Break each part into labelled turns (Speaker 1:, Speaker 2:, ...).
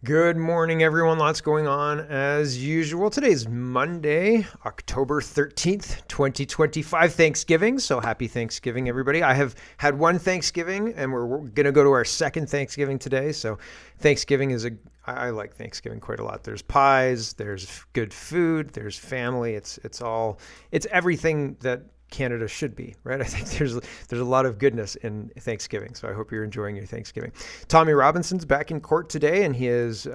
Speaker 1: Good morning, everyone. Lots going on as usual. Today's Monday, October 13th, 2025, Thanksgiving. So happy Thanksgiving, everybody. I have had one Thanksgiving and we're going to go to our second Thanksgiving today. So Thanksgiving I like Thanksgiving quite a lot. There's pies, there's good food, there's family. It's everything that Canada should be, right? I think there's a lot of goodness in Thanksgiving, so I hope you're enjoying your Thanksgiving. Tommy Robinson's back in court today, and he is.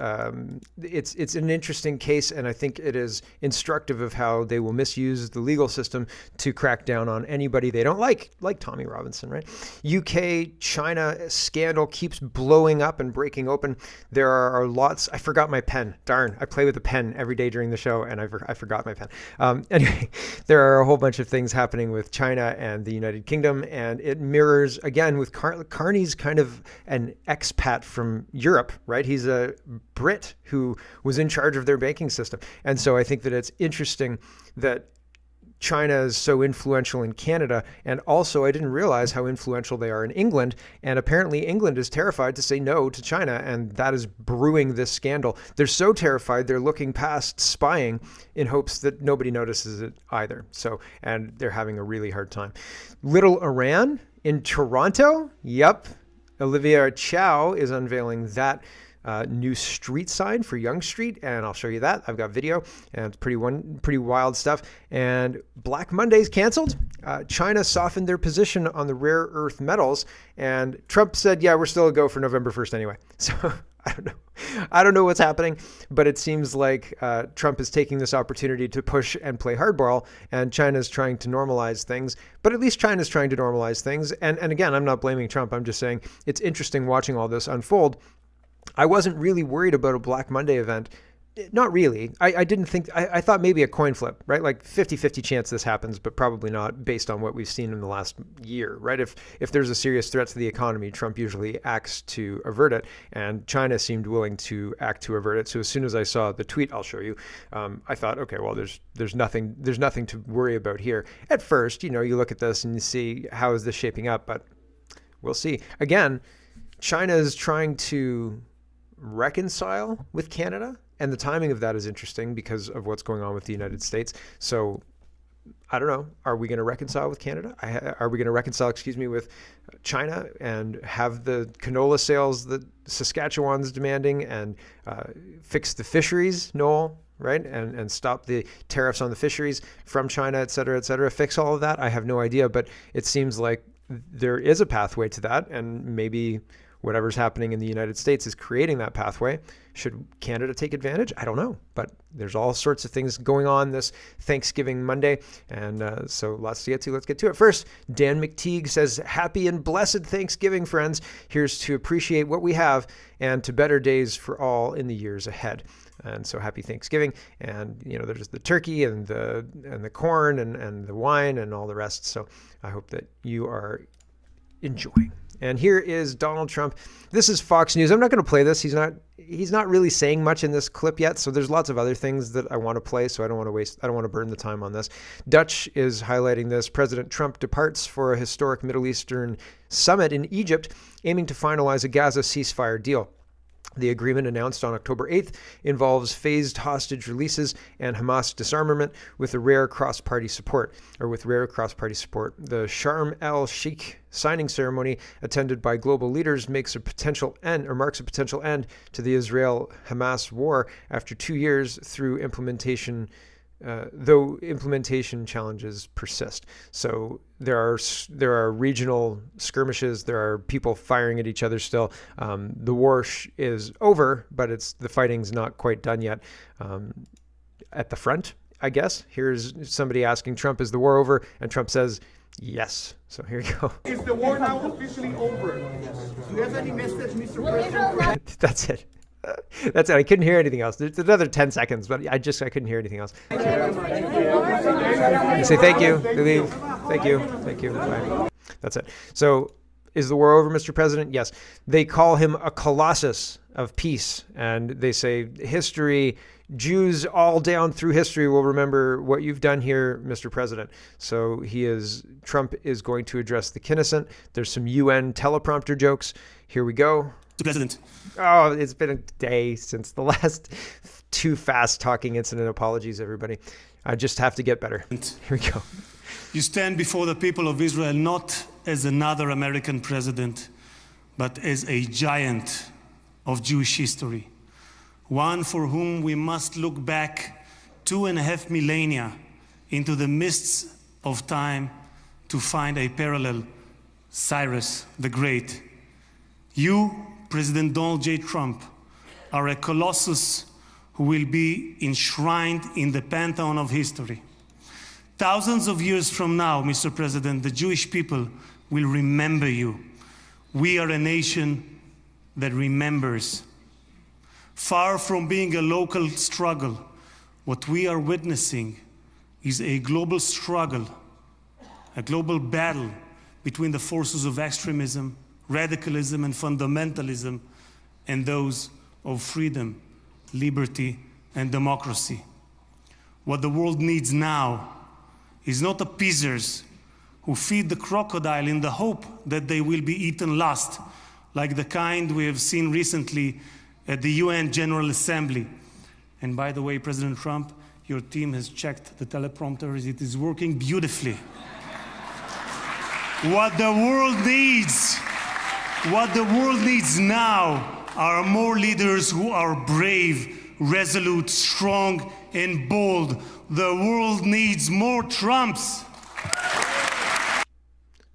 Speaker 1: It's an interesting case, and I think it is instructive of how they will misuse the legal system to crack down on anybody they don't like Tommy Robinson, right? UK-China scandal keeps blowing up and breaking open. There are lots. I forgot my pen. Darn, I play with a pen every day during the show, and I forgot my pen. Anyway, there are a whole bunch of things happening with China and the United Kingdom, and it mirrors again with Carney's kind of an expat from Europe, right? He's a Brit who was in charge of their banking system. And so I think that it's interesting that China is so influential in Canada, and also I didn't realize how influential they are in England, and apparently England is terrified to say no to China, and that is brewing this scandal. They're so terrified they're looking past spying in hopes that nobody notices it either. So, and they're having a really hard time. Little Iran in Toronto, yep. Olivia Chow is unveiling that new street sign for Yonge Street, and I'll show you that. I've got video, and it's pretty wild stuff. And Black Monday's canceled. China softened their position on the rare earth metals, and Trump said, "Yeah, we're still a go for November 1st anyway." So I don't know what's happening, but it seems like Trump is taking this opportunity to push and play hardball, and China's trying to normalize things. But at least China's trying to normalize things. And again, I'm not blaming Trump. I'm just saying it's interesting watching all this unfold. I wasn't really worried about a Black Monday event. Not really. I didn't think, I thought maybe a coin flip, right? Like 50-50 chance this happens, but probably not based on what we've seen in the last year, right? If there's a serious threat to the economy, Trump usually acts to avert it, and China seemed willing to act to avert it. So as soon as I saw the tweet I'll show you, I thought, okay, well, there's nothing to worry about here. At first, you look at this and you see how is this shaping up, but we'll see. Again, China is trying to reconcile with Canada, and the timing of that is interesting because of what's going on with the United States. So I don't know, are we going to reconcile with Canada? Are we going to reconcile, with China and have the canola sales that Saskatchewan's demanding, and fix the fisheries, Noel, right? And stop the tariffs on the fisheries from China, et cetera, fix all of that? I have no idea, but it seems like there is a pathway to that, and maybe whatever's happening in the United States is creating that pathway. Should Canada take advantage? I don't know, but there's all sorts of things going on this Thanksgiving Monday, and so lots to get to. Let's get to it. First, Dan McTeague says, "Happy and blessed Thanksgiving, friends. Here's to appreciate what we have and to better days for all in the years ahead." And so happy Thanksgiving. And, there's the turkey and the corn and the wine and all the rest. So I hope that you are enjoying. And here is Donald Trump. This is Fox News. I'm not going to play this. He's not really saying much in this clip yet. So there's lots of other things that I want to play. So I don't want to burn the time on this. Dutch is highlighting this. President Trump departs for a historic Middle Eastern summit in Egypt, aiming to finalize a Gaza ceasefire deal. The agreement announced on October 8th involves phased hostage releases and Hamas disarmament with rare cross-party support. The Sharm el-Sheikh signing ceremony, attended by global leaders, marks a potential end to the Israel-Hamas war after 2 years though implementation challenges persist. So there are regional skirmishes. There are people firing at each other still. The war is over, but the fighting's not quite done yet at the front, I guess. Here's somebody asking Trump, "Is the war over?" And Trump says, "Yes." So here you go.
Speaker 2: Is the war now officially over? Do you have any message, Mr. President?
Speaker 1: That's it. That's it. I couldn't hear anything else. There's another 10 seconds, but I couldn't hear anything else. They say thank you. They leave. Thank you. Bye. That's it. So is the war over, Mr. President? Yes. They call him a colossus of peace. And they say history, Jews all down through history will remember what you've done here, Mr. President. So Trump is going to address the Knesset. There's some UN teleprompter jokes. Here we go.
Speaker 3: President.
Speaker 1: Oh, it's been a day since the last two fast talking incident. Apologies, everybody. I just have to get better. Here we go.
Speaker 3: You stand before the people of Israel not as another American president, but as a giant of Jewish history. One for whom we must look back 2.5 millennia into the mists of time to find a parallel, Cyrus the Great. You, President Donald J. Trump, are a colossus who will be enshrined in the pantheon of history. Thousands of years from now, Mr. President, the Jewish people will remember you. We are a nation that remembers. Far from being a local struggle, what we are witnessing is a global struggle, a global battle between the forces of extremism, radicalism, and fundamentalism, and those of freedom, liberty, and democracy. What the world needs now is not appeasers who feed the crocodile in the hope that they will be eaten last, like the kind we have seen recently at the UN General Assembly. And by the way, President Trump, your team has checked the teleprompters. It is working beautifully. What the world needs now are more leaders who are brave, resolute, strong, and bold. The world needs more Trumps.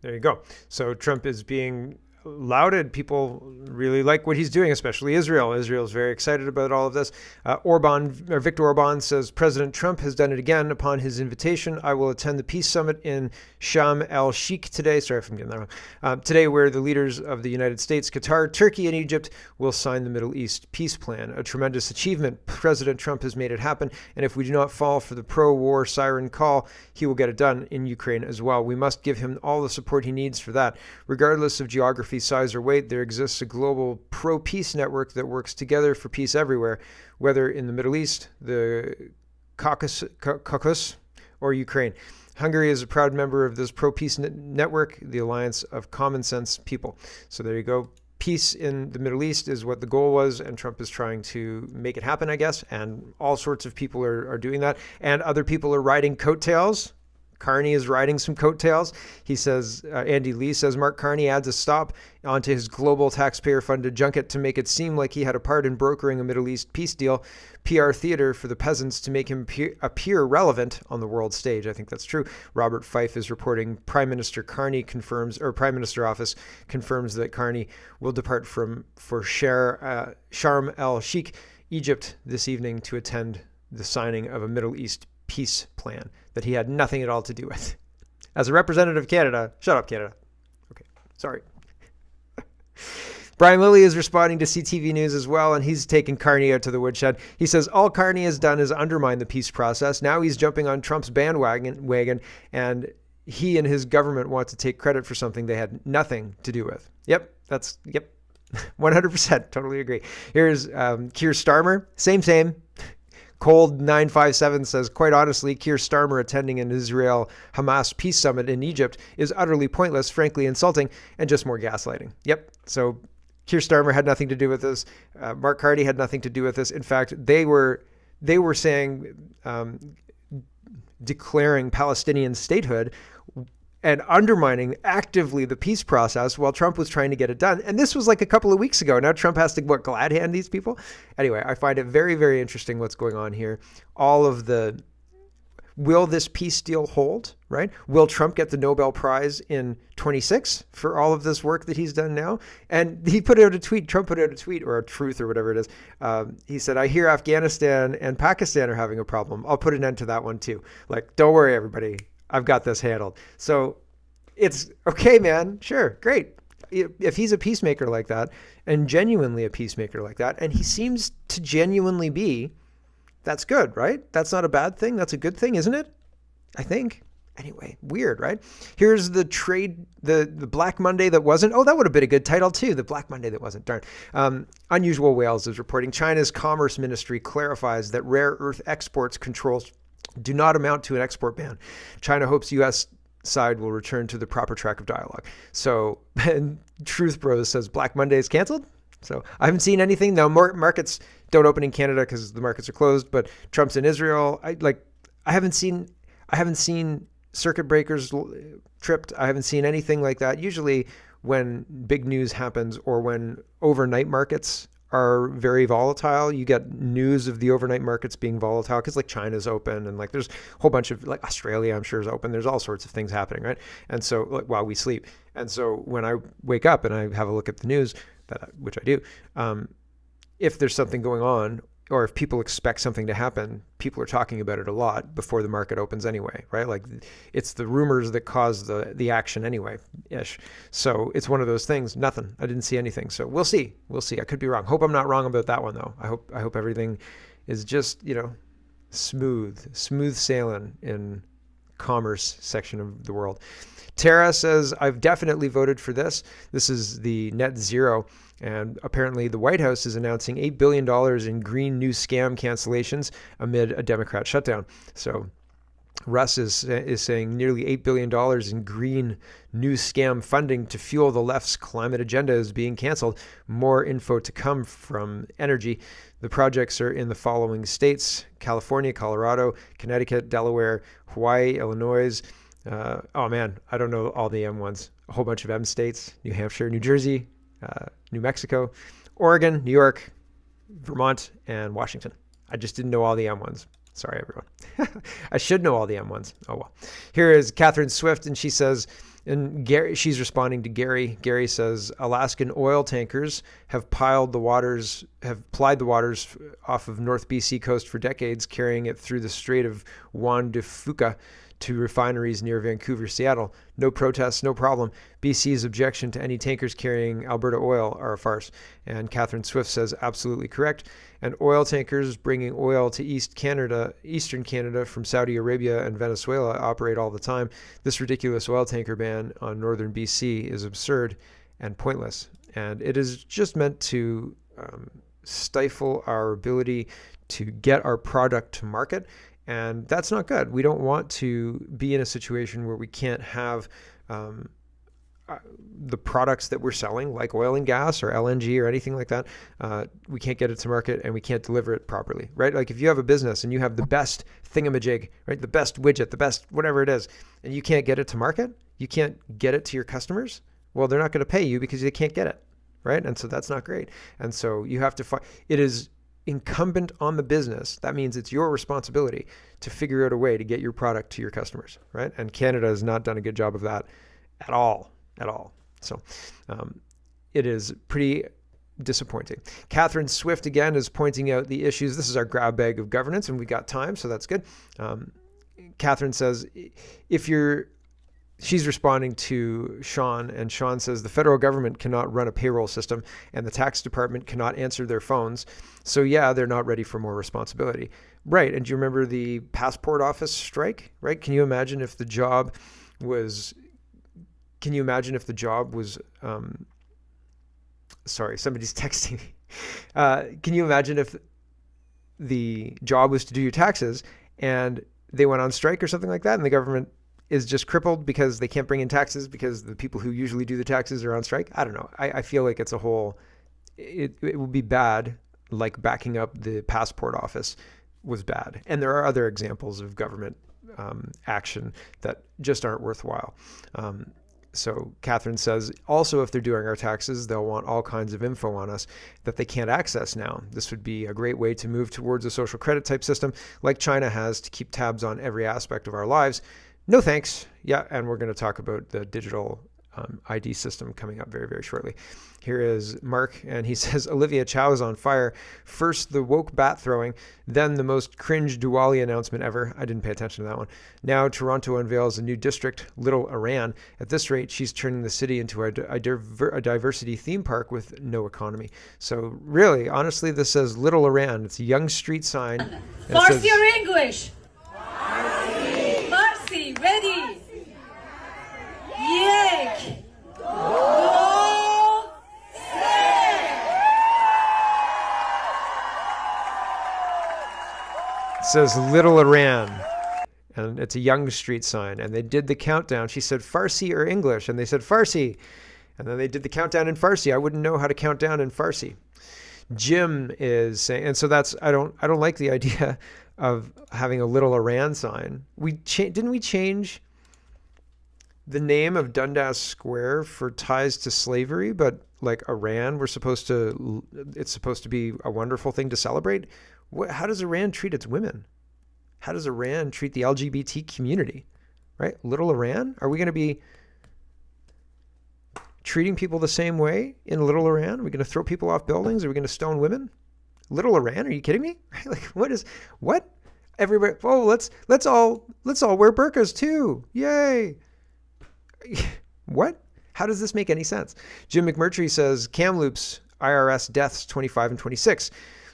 Speaker 1: There you go. So Trump is being lauded. People really like what he's doing, especially Israel. Israel is very excited about all of this. Viktor Orban says, President Trump has done it again upon his invitation. I will attend the peace summit in Sharm el-Sheikh today. Sorry if I'm getting that wrong. Today, where the leaders of the United States, Qatar, Turkey, and Egypt will sign the Middle East peace plan. A tremendous achievement. President Trump has made it happen. And if we do not fall for the pro-war siren call, he will get it done in Ukraine as well. We must give him all the support he needs for that. Regardless of geography, size, or weight, there exists a global pro-peace network that works together for peace everywhere, whether in the Middle East, the Caucasus, or Ukraine. Hungary is a proud member of this pro-peace network, the Alliance of Common Sense People. So there you go. Peace in the Middle East is what the goal was, and Trump is trying to make it happen, I guess. And all sorts of people are doing that. And other people are riding coattails. Carney is riding some coattails. He says, Andy Lee says, Mark Carney adds a stop onto his global taxpayer-funded junket to make it seem like he had a part in brokering a Middle East peace deal, PR theater for the peasants to make him appear relevant on the world stage. I think that's true. Robert Fife is reporting Prime Minister Carney Prime Minister office confirms that Carney will depart for Sharm el-Sheikh, Egypt, this evening to attend the signing of a Middle East peace plan that he had nothing at all to do with. As a representative of Canada, shut up, Canada. Okay, sorry. Brian Lilley is responding to CTV News as well, and he's taken Carney out to the woodshed. He says, all Carney has done is undermine the peace process. Now he's jumping on Trump's bandwagon, and he and his government want to take credit for something they had nothing to do with. Yep. 100%. Totally agree. Here's Keir Starmer. Same. Cold 957 says, quite honestly, Keir Starmer attending an Israel-Hamas peace summit in Egypt is utterly pointless, frankly insulting, and just more gaslighting. Yep. So Keir Starmer had nothing to do with this. Mark Carney had nothing to do with this. In fact, they were saying declaring Palestinian statehood and undermining actively the peace process while Trump was trying to get it done. And this was like a couple of weeks ago. Now Trump has to, glad hand these people? Anyway, I find it very, very interesting what's going on here. Will this peace deal hold, right? Will Trump get the Nobel Prize in 26 for all of this work that he's done now? And he put out a tweet, Trump put out a tweet, or a truth or whatever it is. He said, I hear Afghanistan and Pakistan are having a problem. I'll put an end to that one too. Like, don't worry, everybody. I've got this handled. So it's okay, man. Sure. Great. If he's a peacemaker like that, and genuinely a peacemaker like that, and he seems to genuinely be, that's good, right? That's not a bad thing. That's a good thing, isn't it? I think. Anyway, weird, right? Here's the Black Monday that wasn't. Oh, that would have been a good title too. The Black Monday that wasn't. Darn. Unusual Whales is reporting China's Commerce Ministry clarifies that rare earth exports controls do not amount to an export ban. China hopes U.S. side will return to the proper track of dialogue. So, and Truth Bros says Black Monday is canceled. So I haven't seen anything. Now, markets don't open in Canada because the markets are closed, but Trump's in Israel. I haven't seen circuit breakers tripped. I haven't seen anything like that. Usually when big news happens or when overnight markets are very volatile, you get news of the overnight markets being volatile because like China's open and like there's a whole bunch of like Australia, I'm sure, is open. There's all sorts of things happening, right? And so like, while we sleep. And so when I wake up and I have a look at the news, which I do, if there's something going on or if people expect something to happen, people are talking about it a lot before the market opens anyway, right? Like it's the rumors that cause the action anyway, ish. So it's one of those things. Nothing. I didn't see anything. So we'll see. I could be wrong. Hope I'm not wrong about that one though. I hope everything is just, smooth sailing in commerce section of the world. Tara says, I've definitely voted for this. This is the net zero. And apparently the White House is announcing $8 billion in green new scam cancellations amid a Democrat shutdown. So Russ is saying nearly $8 billion in green new scam funding to fuel the left's climate agenda is being canceled. More info to come from Energy. The projects are in the following states: California, Colorado, Connecticut, Delaware, Hawaii, Illinois. Oh man, I don't know all the M ones. A whole bunch of M states: New Hampshire, New Jersey, New Mexico, Oregon, New York, Vermont, and Washington. I just didn't know all the M ones. Sorry, everyone. I should know all the M ones. Oh well. Here is Catherine Swift, and she says, and Gary, she's responding to Gary. Gary says, Alaskan oil tankers have plied the waters off of North BC coast for decades, carrying it through the Strait of Juan de Fuca to refineries near Vancouver, Seattle. No protests, no problem. BC's objection to any tankers carrying Alberta oil are a farce. And Catherine Swift says, absolutely correct. And oil tankers bringing oil to Eastern Canada from Saudi Arabia and Venezuela operate all the time. This ridiculous oil tanker ban on northern BC is absurd and pointless. And it is just meant to stifle our ability to get our product to market. And that's not good. We don't want to be in a situation where we can't have the products that we're selling, like oil and gas or LNG or anything like that. We can't get it to market and we can't deliver it properly, right? Like if you have a business and you have the best thingamajig, right? The best widget, the best whatever it is, and you can't get it to market, you can't get it to your customers, well, they're not going to pay you because they can't get it, right? And so that's not great. And so you have to find, it is incumbent on the business. That means it's your responsibility to figure out a way to get your product to your customers, right? And Canada has not done a good job of that at all. So it is pretty disappointing. Catherine Swift again is pointing out the issues. This is our grab bag of governance and we got time, so that's good. Catherine says, she's responding to Sean, and Sean says the federal government cannot run a payroll system and the tax department cannot answer their phones. So yeah, they're not ready for more responsibility. Right. And do you remember the passport office strike, right? Can you imagine if the job was, sorry, somebody's texting me. Can you imagine if the job was to do your taxes and they went on strike or something like that and the government is just crippled because they can't bring in taxes because the people who usually do the taxes are on strike? I don't know. I feel like it's a whole, it would be bad, like backing up the passport office was bad. And there are other examples of government action that just aren't worthwhile. So Catherine says, also, if they're doing our taxes, they'll want all kinds of info on us that they can't access now. This would be a great way to move towards a social credit type system like China has to keep tabs on every aspect of our lives. No thanks. Yeah, and we're going to talk about the digital ID system coming up very, very shortly. Here is Mark, and he says, Olivia Chow is on fire. First, the woke bat throwing, then the most cringe Diwali announcement ever. I didn't pay attention to that one. Now, Toronto unveils a new district, Little Iran. At this rate, she's turning the city into a diversity theme park with no economy. So really, honestly, this says Little Iran. It's a young street sign.
Speaker 4: Farsi or English? Farsi, ready? Yek.
Speaker 1: It says Little Iran, and it's a young street sign, and they did the countdown. She said Farsi or English, and they said Farsi, And then they did the countdown in Farsi. I wouldn't know how to count down in Farsi. Jim is saying, and so that's, I don't like the idea of having a little Iran sign. Didn't we change the name of Dundas Square for ties to slavery, but like Iran, it's supposed to be a wonderful thing to celebrate. How does Iran treat its women? How does Iran treat the LGBT community, right? Little Iran? Are we going to be treating people the same way in Little Iran? Are we going to throw people off buildings? Are we going to stone women? Little Iran? Are you kidding me? Like, what? Everybody, oh, let's all wear burqas too. Yay. What? How does this make any sense? Jim McMurtry says Kamloops IRS deaths 25 and 26.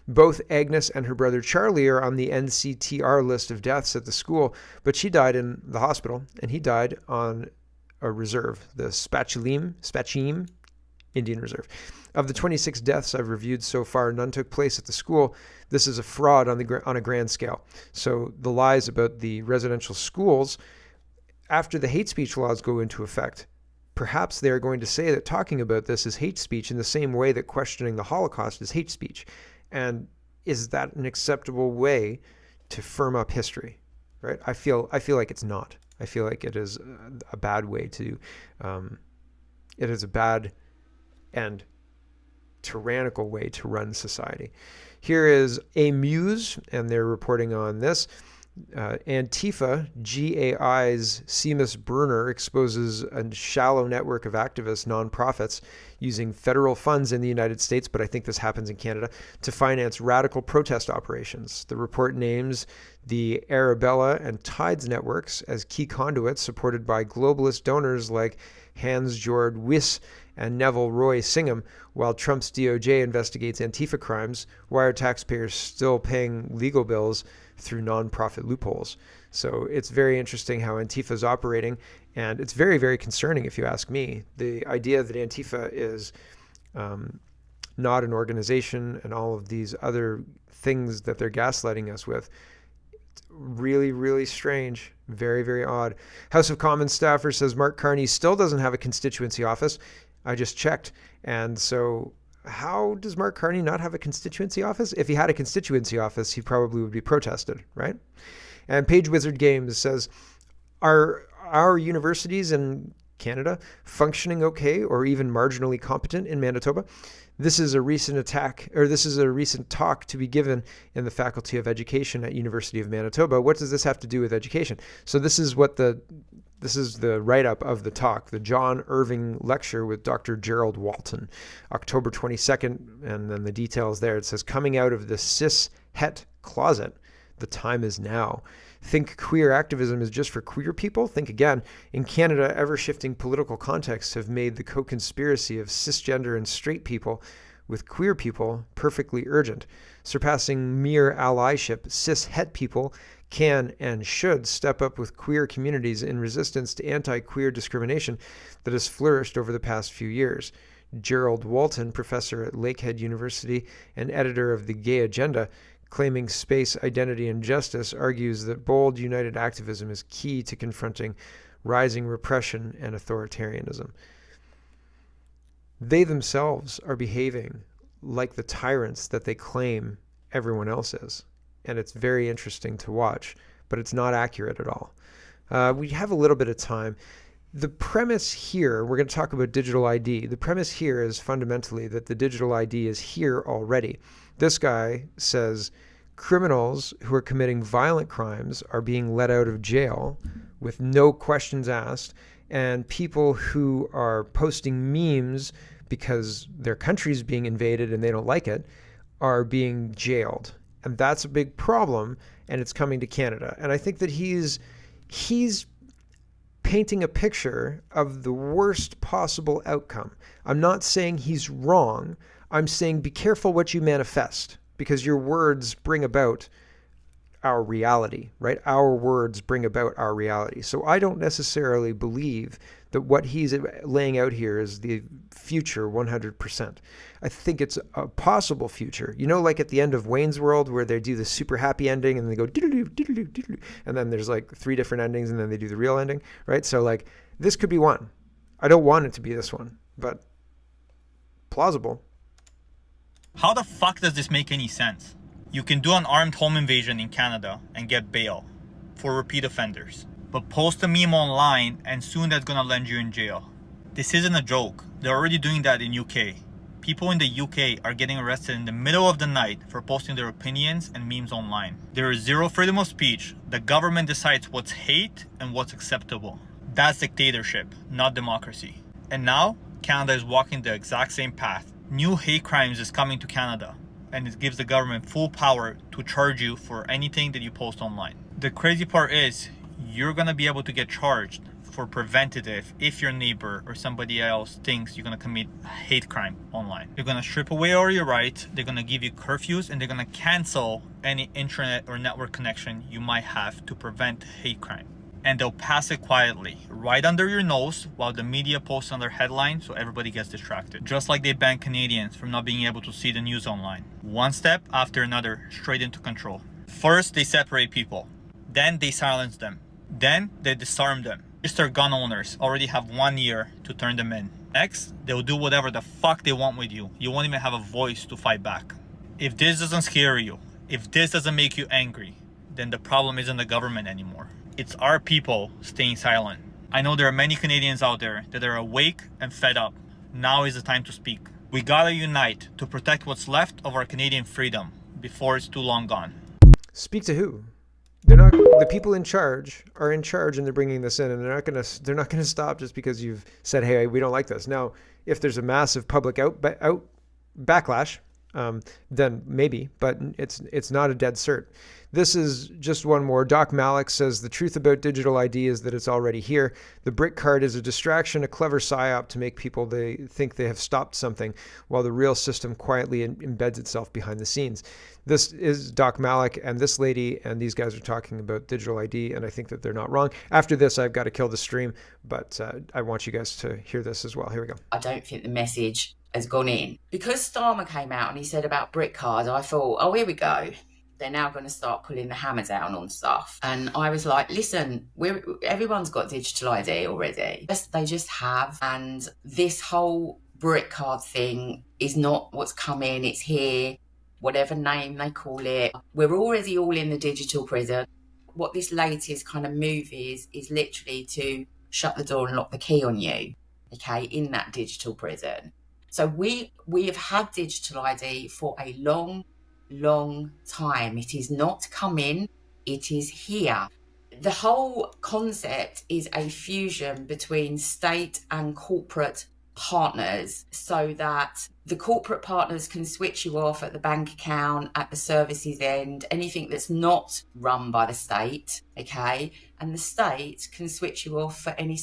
Speaker 1: Both Agnes and her brother Charlie are on the NCTR list of deaths at the school, but she died in the hospital and he died on a reserve, the Spachim Indian Reserve. Of the 26 deaths I've reviewed so far, none took place at the school. This is a fraud on a grand scale. So the lies about the residential schools, after the hate speech laws go into effect, perhaps they're going to say that talking about this is hate speech in the same way that questioning the Holocaust is hate speech. And is that an acceptable way to firm up history? Right? I feel like it's not. I feel like it is a bad way to, it is a bad and tyrannical way to run society. Here is a Muse, and they're reporting on this. Antifa, GAI's Seamus Bruner exposes a shallow network of activist nonprofits using federal funds in the United States, but I think this happens in Canada, to finance radical protest operations. The report names the Arabella and Tides networks as key conduits supported by globalist donors like Hans-Jörg Wyss and Neville Roy Singham. While Trump's DOJ investigates Antifa crimes, why are taxpayers still paying legal bills through nonprofit loopholes? So it's very interesting how Antifa is operating, and it's very, very concerning if you ask me. The idea that Antifa is not an organization and all of these other things that they're gaslighting us with, really, really strange. Very, very odd. House of Commons staffer says Mark Carney still doesn't have a constituency office. I just checked. And so how does Mark Carney not have a constituency office? If he had a constituency office, he probably would be protested, right? And Page Wizard Games says, are our universities in Canada functioning okay or even marginally competent in Manitoba? This is a recent talk to be given in the Faculty of Education at University of Manitoba. What does this have to do with education? So this is the write-up of the talk, the John Irving lecture with Dr. Gerald Walton, October 22nd, and then the details there. It says, coming out of the cis-het closet, the time is now. Think queer activism is just for queer people? Think again. In Canada, ever-shifting political contexts have made the co-conspiracy of cisgender and straight people with queer people perfectly urgent. Surpassing mere allyship, cis-het people can and should step up with queer communities in resistance to anti-queer discrimination that has flourished over the past few years. Gerald Walton, professor at Lakehead University and editor of the Gay Agenda, claiming space, identity, and justice, argues that bold, united activism is key to confronting rising repression and authoritarianism. They themselves are behaving like the tyrants that they claim everyone else is. And it's very interesting to watch, but it's not accurate at all. We have a little bit of time. The premise here, we're going to talk about digital ID. The premise here is fundamentally that the digital ID is here already. This guy says criminals who are committing violent crimes are being let out of jail with no questions asked, and people who are posting memes because their country's being invaded and they don't like it are being jailed. And that's a big problem, and it's coming to Canada. And I think that he's painting a picture of the worst possible outcome. I'm not saying he's wrong. I'm saying be careful what you manifest, because your words bring about our reality, right? Our words bring about our reality. So I don't necessarily believe that what he's laying out here is the future 100%. I think it's a possible future. You know, like at the end of Wayne's World where they do the super happy ending and they go diddle-doo, diddle-doo, diddle-doo, and then there's like 3 different endings and then they do the real ending, right? So like this could be one. I don't want it to be this one. but plausible.
Speaker 5: How the fuck does this make any sense? You can do an armed home invasion in Canada and get bail for repeat offenders, but post a meme online and soon that's gonna land you in jail. This isn't a joke. They're already doing that in UK. People in the UK are getting arrested in the middle of the night for posting their opinions and memes online. There is zero freedom of speech. The government decides what's hate and what's acceptable. That's dictatorship, not democracy. And now, Canada is walking the exact same path. New hate crimes is coming to Canada, and it gives the government full power to charge you for anything that you post online. The crazy part is, you're gonna be able to get charged for preventative if your neighbor or somebody else thinks you're gonna commit a hate crime online. They're gonna strip away all your rights, they're gonna give you curfews, and they're gonna cancel any internet or network connection you might have to prevent hate crime. And they'll pass it quietly, right under your nose, while the media posts on their headline so everybody gets distracted. Just like they banned Canadians from not being able to see the news online. One step after another, straight into control. First, they separate people. Then they silence them. Then they disarm them. Registered gun owners already have 1 year to turn them in. Next, they'll do whatever the fuck they want with you. You won't even have a voice to fight back. If this doesn't scare you, if this doesn't make you angry, then the problem isn't the government anymore. It's our people staying silent. I know there are many Canadians out there that are awake and fed up. Now is the time to speak. We gotta unite to protect what's left of our Canadian freedom before it's too long gone.
Speaker 1: Speak to who? They're not. The people in charge are in charge, and they're bringing this in, and they're not gonna stop just because you've said, "Hey, we don't like this." Now, if there's a massive public backlash, then maybe, but it's not a dead cert. This is just one more. Doc Malik says the truth about digital ID is that it's already here. The brick card is a distraction, a clever psyop to make people they think they have stopped something, while the real system quietly embeds itself behind the scenes. This is Doc Malik, and this lady and these guys are talking about digital ID, and I think that they're not wrong. After this, I've got to kill the stream, but I want you guys to hear this as well. Here we go.
Speaker 6: I don't think the message has gone in. Because Starmer came out and he said about brick cards, I thought, oh, here we go. They're now going to start pulling the hammer down on stuff. And I was like, listen, everyone's got digital ID already. They just have. And this whole brick card thing is not what's coming. It's here, whatever name they call it. We're already all in the digital prison. What this latest kind of move is literally to shut the door and lock the key on you, okay, in that digital prison. So we have had digital ID for a long time. It is not coming, it is here. The whole concept is a fusion between state and corporate partners, so that the corporate partners can switch you off at the bank account, at the services end, anything that's not run by the state, okay? And the state can switch you off for any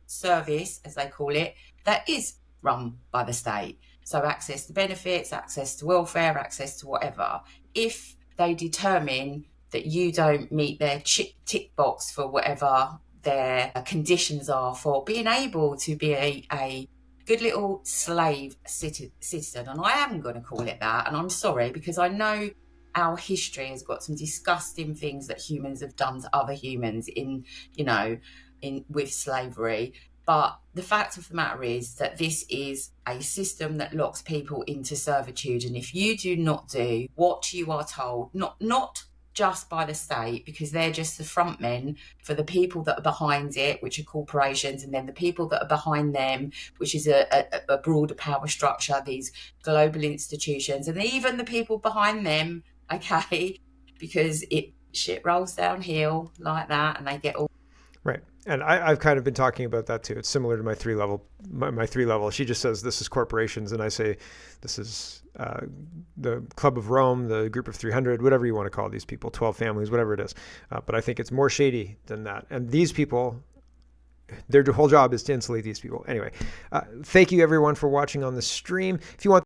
Speaker 6: service, as they call it, that is run by the state. So access to benefits, access to welfare, access to whatever. If they determine that you don't meet their tick box for whatever their conditions are for being able to be a good little slave citizen, and I am going to call it that, and I'm sorry, because I know our history has got some disgusting things that humans have done to other humans with slavery. But the fact of the matter is that this is a system that locks people into servitude. And if you do not do what you are told, not just by the state, because they're just the front men for the people that are behind it, which are corporations, and then the people that are behind them, which is a broader power structure, these global institutions, and even the people behind them, okay, because shit rolls downhill like that, and they get all...
Speaker 1: Right. And I've kind of been talking about that too. It's similar to my three level. She just says this is corporations, and I say this is the Club of Rome, the Group of 300, whatever you want to call these people, 12 families, whatever it is. But I think it's more shady than that. And these people, their whole job is to insulate these people. Anyway, thank you everyone for watching on the stream. If you want